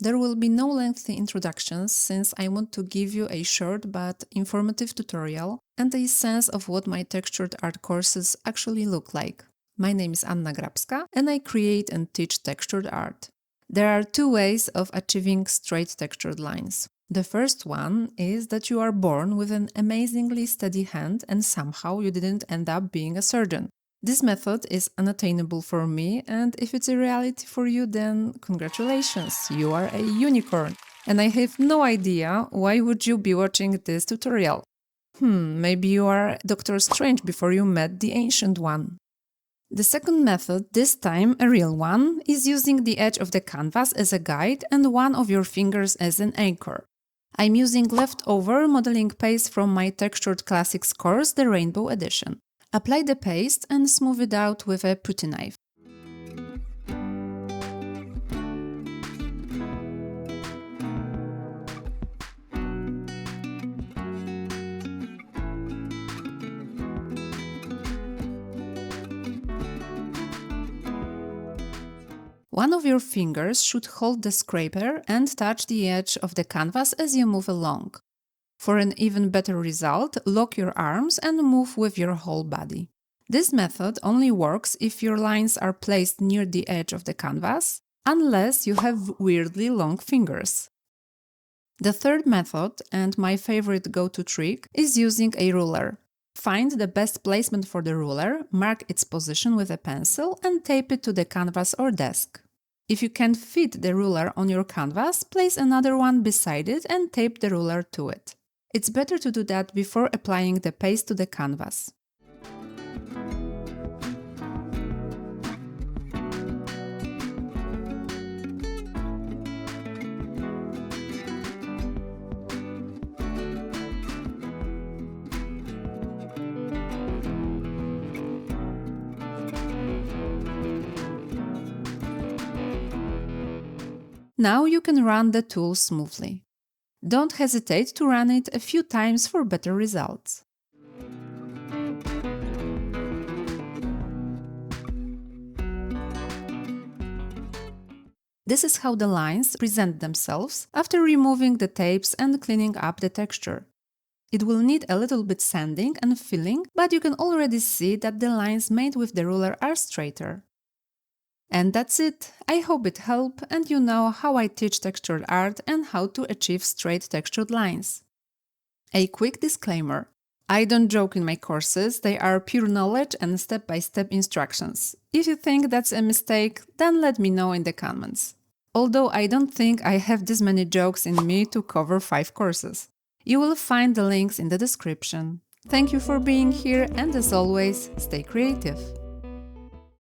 There will be no lengthy introductions since I want to give you a short but informative tutorial and a sense of what my textured art courses actually look like. My name is Anna Grabska and I create and teach textured art. There are two ways of achieving straight textured lines. The first one is that you are born with an amazingly steady hand and somehow you didn't end up being a surgeon. This method is unattainable for me, and if it's a reality for you, then congratulations, you are a unicorn. And I have no idea why would you be watching this tutorial. Maybe you are Doctor Strange before you met the Ancient One. The second method, this time a real one, is using the edge of the canvas as a guide and one of your fingers as an anchor. I'm using leftover modeling paste from my Textured Classics course, the Rainbow Edition. Apply the paste and smooth it out with a putty knife. One of your fingers should hold the scraper and touch the edge of the canvas as you move along. For an even better result, lock your arms and move with your whole body. This method only works if your lines are placed near the edge of the canvas, unless you have weirdly long fingers. The third method, and my favorite go-to trick, is using a ruler. Find the best placement for the ruler, mark its position with a pencil and tape it to the canvas or desk. If you can't fit the ruler on your canvas, place another one beside it and tape the ruler to it. It's better to do that before applying the paste to the canvas. Now you can run the tool smoothly. Don't hesitate to run it a few times for better results. This is how the lines present themselves after removing the tapes and cleaning up the texture. It will need a little bit sanding and filling, but you can already see that the lines made with the ruler are straighter. And that's it. I hope it helped and you know how I teach textured art and how to achieve straight textured lines. A quick disclaimer. I don't joke in my courses, they are pure knowledge and step-by-step instructions. If you think that's a mistake, then let me know in the comments. Although I don't think I have this many jokes in me to cover 5 courses. You will find the links in the description. Thank you for being here and as always, stay creative.